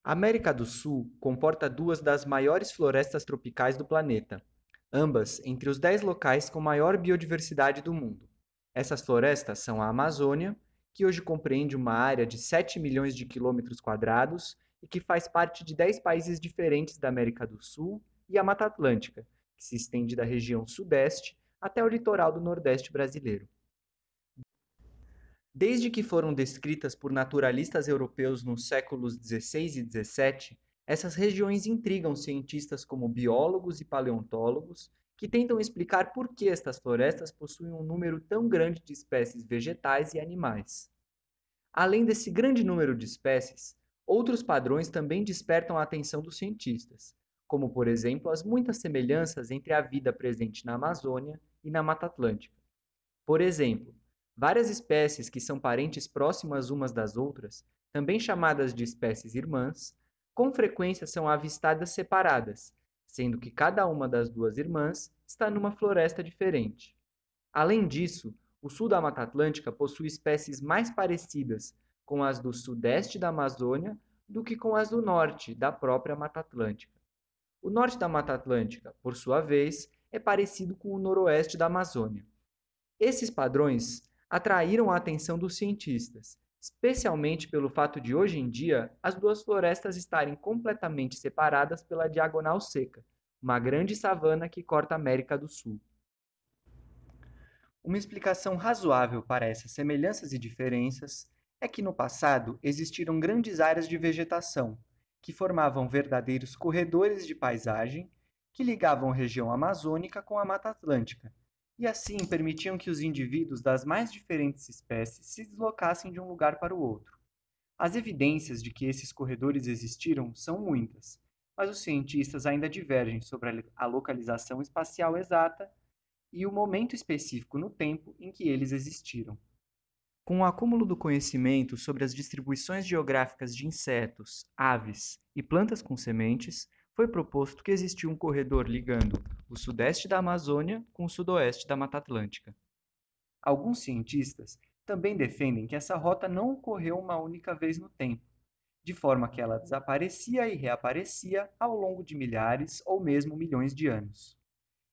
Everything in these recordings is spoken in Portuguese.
A América do Sul comporta duas das maiores florestas tropicais do planeta, ambas entre os 10 locais com maior biodiversidade do mundo. Essas florestas são a Amazônia, que hoje compreende uma área de 7 milhões de quilômetros quadrados e que faz parte de 10 países diferentes da América do Sul, e a Mata Atlântica, que se estende da região sudeste até o litoral do Nordeste brasileiro. Desde que foram descritas por naturalistas europeus nos séculos XVI e XVII, essas regiões intrigam cientistas como biólogos e paleontólogos, que tentam explicar por que estas florestas possuem um número tão grande de espécies vegetais e animais. Além desse grande número de espécies, outros padrões também despertam a atenção dos cientistas, como, por exemplo, as muitas semelhanças entre a vida presente na Amazônia e na Mata Atlântica. Por exemplo, várias espécies que são parentes próximas umas das outras, também chamadas de espécies irmãs, com frequência são avistadas separadas, sendo que cada uma das duas irmãs está numa floresta diferente. Além disso, o sul da Mata Atlântica possui espécies mais parecidas com as do sudeste da Amazônia do que com as do norte da própria Mata Atlântica. O norte da Mata Atlântica, por sua vez, é parecido com o noroeste da Amazônia. Esses padrões atraíram a atenção dos cientistas, especialmente pelo fato de hoje em dia as duas florestas estarem completamente separadas pela Diagonal Seca, uma grande savana que corta a América do Sul. Uma explicação razoável para essas semelhanças e diferenças é que no passado existiram grandes áreas de vegetação, que formavam verdadeiros corredores de paisagem que ligavam a região amazônica com a Mata Atlântica, e assim permitiam que os indivíduos das mais diferentes espécies se deslocassem de um lugar para o outro. As evidências de que esses corredores existiram são muitas, mas os cientistas ainda divergem sobre a localização espacial exata e o momento específico no tempo em que eles existiram. Com o acúmulo do conhecimento sobre as distribuições geográficas de insetos, aves e plantas com sementes, foi proposto que existia um corredor ligando o sudeste da Amazônia com o sudoeste da Mata Atlântica. Alguns cientistas também defendem que essa rota não ocorreu uma única vez no tempo, de forma que ela desaparecia e reaparecia ao longo de milhares ou mesmo milhões de anos.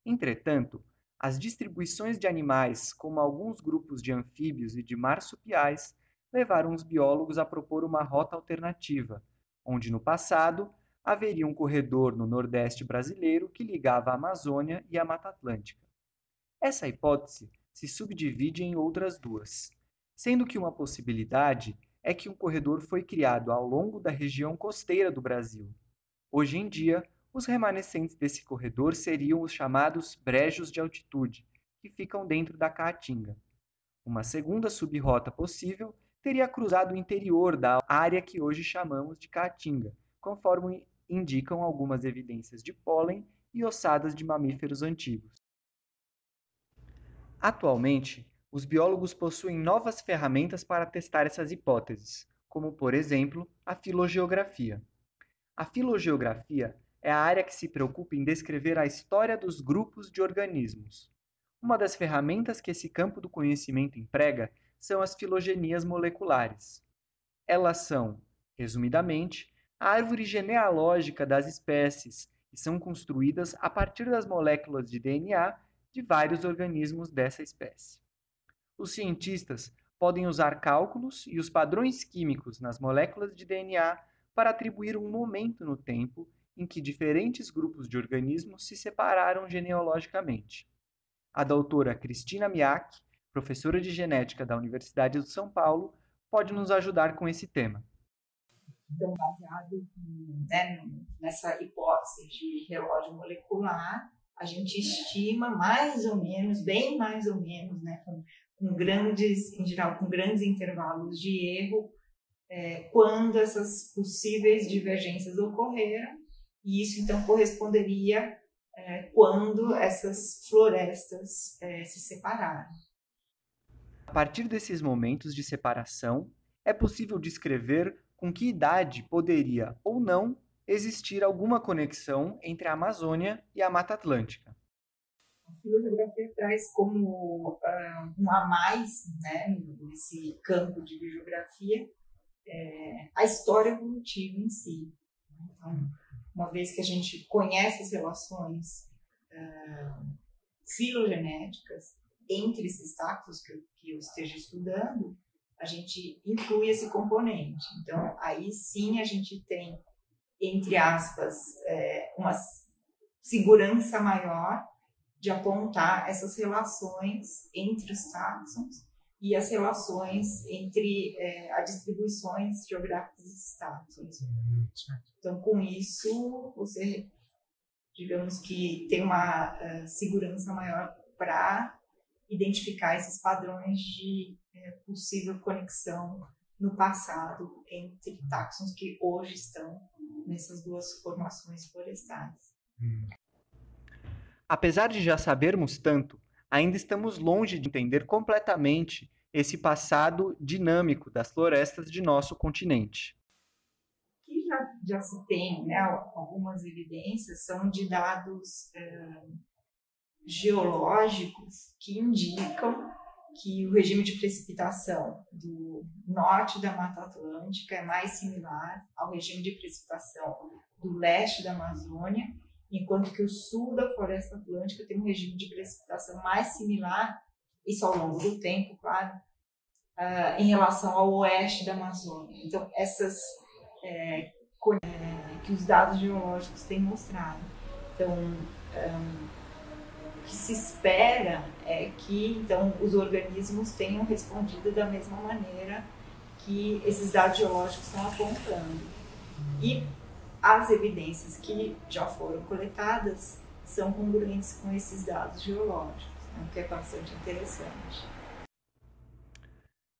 Entretanto, as distribuições de animais, como alguns grupos de anfíbios e de marsupiais, levaram os biólogos a propor uma rota alternativa, onde no passado haveria um corredor no Nordeste brasileiro que ligava a Amazônia e a Mata Atlântica. Essa hipótese se subdivide em outras duas, sendo que uma possibilidade é que um corredor foi criado ao longo da região costeira do Brasil. Hoje em dia, os remanescentes desse corredor seriam os chamados brejos de altitude, que ficam dentro da Caatinga. Uma segunda subrota possível teria cruzado o interior da área que hoje chamamos de Caatinga, conforme indicam algumas evidências de pólen e ossadas de mamíferos antigos. Atualmente, os biólogos possuem novas ferramentas para testar essas hipóteses, como, por exemplo, a filogeografia. A filogeografia é a área que se preocupa em descrever a história dos grupos de organismos. Uma das ferramentas que esse campo do conhecimento emprega são as filogenias moleculares. Elas são, resumidamente, a árvore genealógica das espécies e são construídas a partir das moléculas de DNA de vários organismos dessa espécie. Os cientistas podem usar cálculos e os padrões químicos nas moléculas de DNA para atribuir um momento no tempo em que diferentes grupos de organismos se separaram genealogicamente. A doutora Cristina Miak, professora de genética da Universidade de São Paulo, pode nos ajudar com esse tema. Então, baseado nessa hipótese de relógio molecular, a gente estima mais ou menos, bem mais ou menos, né, com grandes, em geral, com grandes intervalos de erro, quando essas possíveis divergências ocorreram, e isso então corresponderia quando essas florestas se separaram. A partir desses momentos de separação, é possível descrever com que idade poderia ou não existir alguma conexão entre a Amazônia e a Mata Atlântica. A filogeografia traz como um a mais, né, nesse campo de biogeografia, a história evolutiva em si. Então, uma vez que a gente conhece as relações filogenéticas entre esses taxons que eu esteja estudando, a gente inclui esse componente. Então, aí sim a gente tem, entre aspas, uma segurança maior de apontar essas relações entre os taxons e as relações entre as distribuições geográficas desses taxons. Então, com isso, você, digamos que tem uma segurança maior para identificar esses padrões de possível conexão no passado entre taxons que hoje estão nessas duas formações florestais. Apesar de já sabermos tanto, ainda estamos longe de entender completamente esse passado dinâmico das florestas de nosso continente. O que já se tem, né, algumas evidências são de dados geológicos que indicam que o regime de precipitação do norte da Mata Atlântica é mais similar ao regime de precipitação do leste da Amazônia, enquanto que o sul da Floresta Atlântica tem um regime de precipitação mais similar, isso ao longo do tempo, claro, em relação ao oeste da Amazônia. Então, essas que os dados geológicos têm mostrado. Então, o que se espera é que então, os organismos tenham respondido da mesma maneira que esses dados geológicos estão apontando. E as evidências que já foram coletadas são congruentes com esses dados geológicos, né, o que é bastante interessante.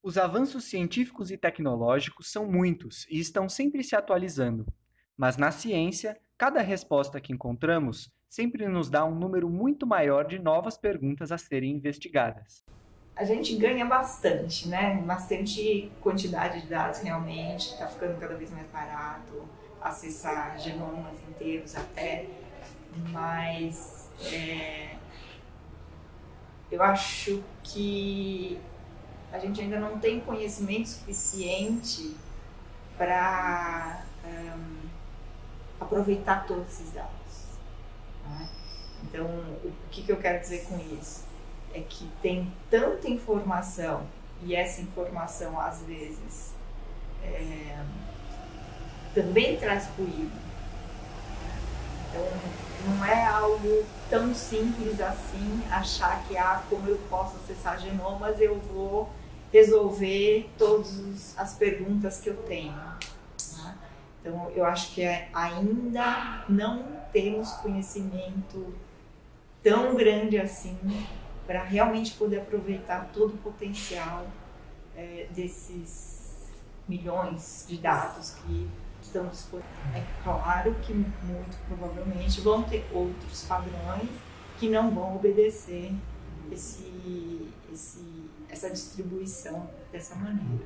Os avanços científicos e tecnológicos são muitos e estão sempre se atualizando. Mas na ciência, cada resposta que encontramos sempre nos dá um número muito maior de novas perguntas a serem investigadas. A gente ganha bastante, né? Bastante quantidade de dados realmente, está ficando cada vez mais barato acessar genomas inteiros até, mas eu acho que a gente ainda não tem conhecimento suficiente para aproveitar todos esses dados, né? Então, o que eu quero dizer com isso? É que tem tanta informação e essa informação às vezes também traz ruído. Então, não é algo tão simples assim achar que como eu posso acessar genomas, eu vou resolver todas as perguntas que eu tenho, né? Então, eu acho que ainda não temos conhecimento tão grande assim para realmente poder aproveitar todo o potencial desses milhões de dados que estão disponíveis. É claro que muito provavelmente vão ter outros padrões que não vão obedecer essa distribuição dessa maneira.